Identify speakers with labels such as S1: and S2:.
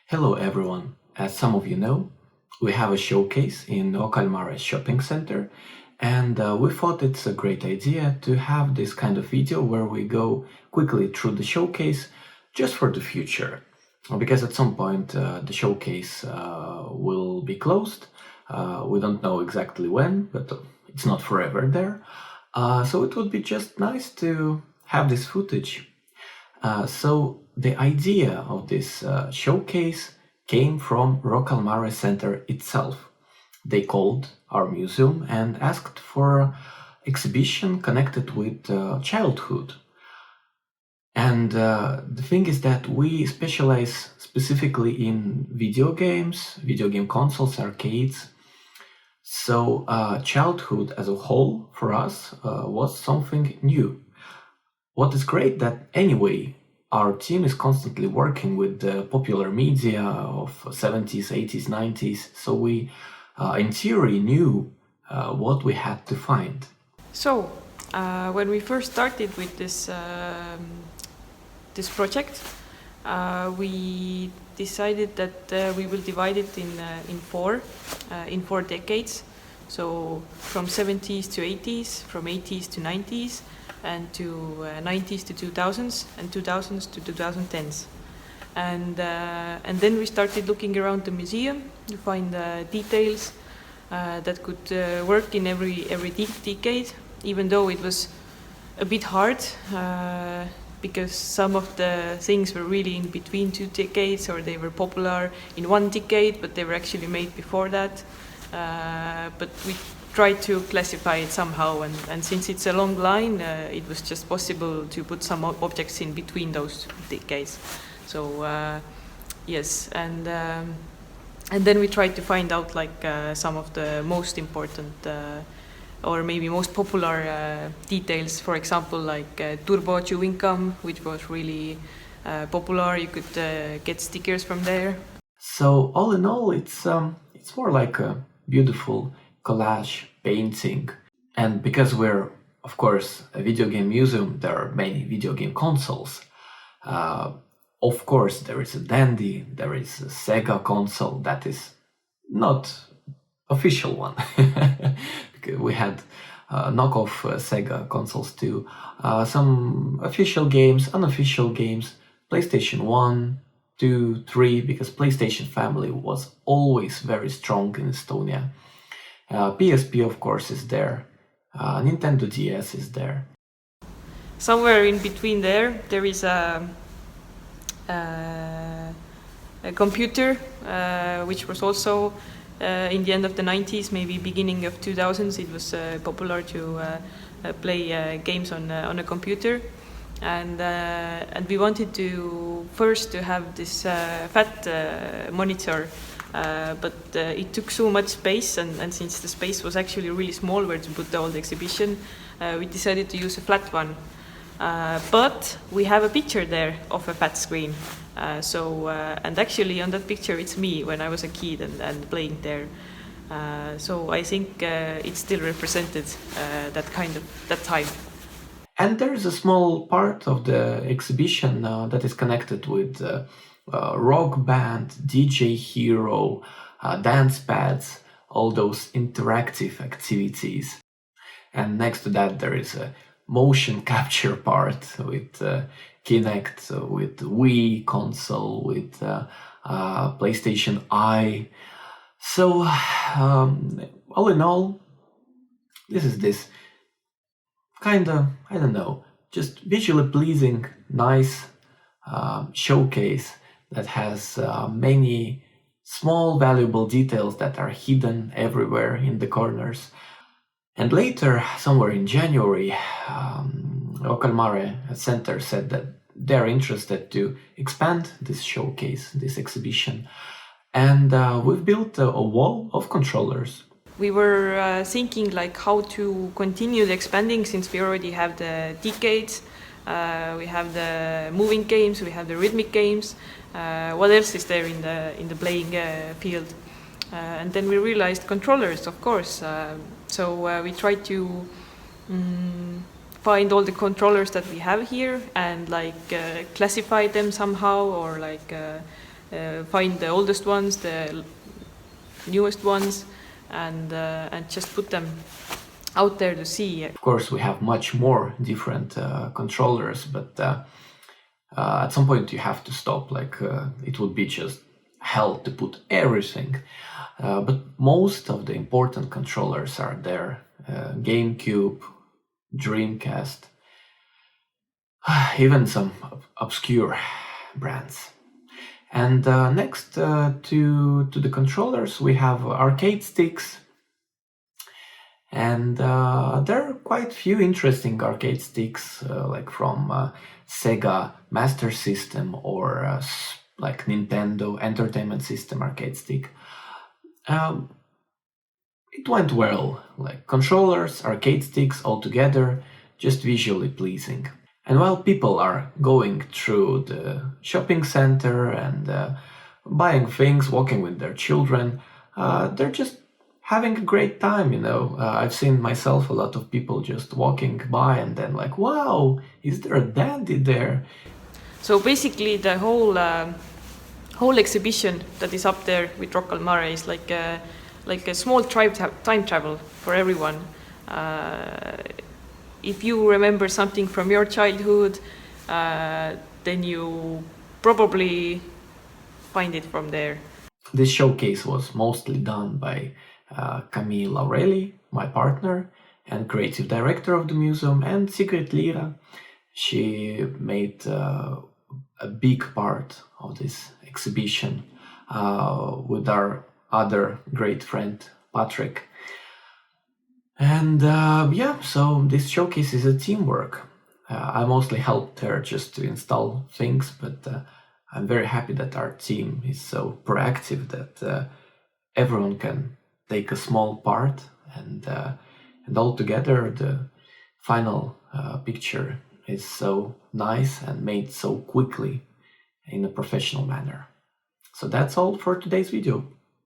S1: Hello everyone. As some of you know, we have a showcase in Rocca al Mare shopping center, and we thought it's a great idea to have this kind of video where we go quickly through the showcase just for the future. Because at some point the showcase will be closed. We don't know exactly when, but it's not forever there. So it would be just nice to have this footage. So the idea of this showcase came from Rocca al Mare Center itself. They called our museum and asked for exhibition connected with childhood. And the thing is that we specialize specifically in video games, video game consoles, arcades. So childhood as a whole for us was something new. What is great that anyway, our team is constantly working with the popular media of 70s, 80s, 90s, so we in theory knew what we had to find.
S2: So, when we first started with this project, we decided that we will divide it in four decades. So from 70s to 80s, from 80s to 90s, and to 90s to 2000s, and 2000s to 2010s. And then we started looking around the museum to find details that could work in every decade, even though it was a bit hard because some of the things were really in between two decades, or they were popular in one decade, but they were actually made before that. But we tried to classify it somehow, and since it's a long line, it was just possible to put some objects in between those decades. So yes, and then we tried to find out like some of the most important or maybe most popular details. For example, like turbo chewing gum, which was really popular. You could get stickers from there.
S1: So all in all, it's more like a beautiful collage painting. And because we're, of course, a video game museum, there are many video game consoles. Of course, there is a Dandy, there is a Sega console that is not official one. We had knockoff Sega consoles too. Some official games, unofficial games, PlayStation 1, 2, 3, because PlayStation family was always very strong in Estonia. PSP, of course, is there. Nintendo DS is there.
S2: Somewhere in between there is a computer, which was also in the end of the 90s, maybe beginning of 2000s. It was popular to play games on a computer, and we wanted to first to have this fat monitor, but it took so much space, and since the space was actually really small where to put the whole exhibition, we decided to use a flat one. But we have a picture there of a fat screen. And actually on that picture it's me when I was a kid and playing there. So I think it still represented that time.
S1: And there is a small part of the exhibition that is connected with rock band, DJ hero, dance pads, all those interactive activities. And next to that there is a motion capture part with Kinect, with Wii console, with PlayStation Eye. So all in all, this is this kind of, I don't know, just visually pleasing, nice showcase that has many small valuable details that are hidden everywhere in the corners. And later, somewhere in January, Rocca al Mare Center said that they're interested to expand this showcase, this exhibition. And we've built a wall of controllers.
S2: We were thinking like how to continue the expanding, since we already have the decades, we have the moving games, we have the rhythmic games. What else is there in the playing field? And then we realized controllers, of course. So we tried to find all the controllers that we have here and like classify them somehow, or like find the oldest ones, the newest ones, and just put them out there to see.
S1: Of course, we have much more different controllers, but at some point you have to stop. It would be just hell to put everything. But most of the important controllers are there. GameCube, Dreamcast, even some obscure brands. And next to the controllers, we have arcade sticks. And there are quite few interesting arcade sticks, like from Sega Master System or like Nintendo Entertainment System arcade stick. It went well, like controllers, arcade sticks all together, just visually pleasing. And while people are going through the shopping center and buying things, walking with their children, they're just having a great time, I've seen myself a lot of people just walking by and then like, wow, is there a dandy there?
S2: So basically the whole exhibition that is up there with Rocca al Mare is like a small time travel for everyone. If you remember something from your childhood, then you probably find it from there.
S1: This showcase was mostly done by Camille Aureli, my partner and creative director of the museum, and Sigrid Lira. She made a big part of this exhibition with our other great friend Patrick. And so this showcase is a teamwork. I mostly helped her just to install things, but I'm very happy that our team is so proactive that everyone can take a small part, and all together the final picture is so nice and made so quickly in a professional manner. So that's all for today's video.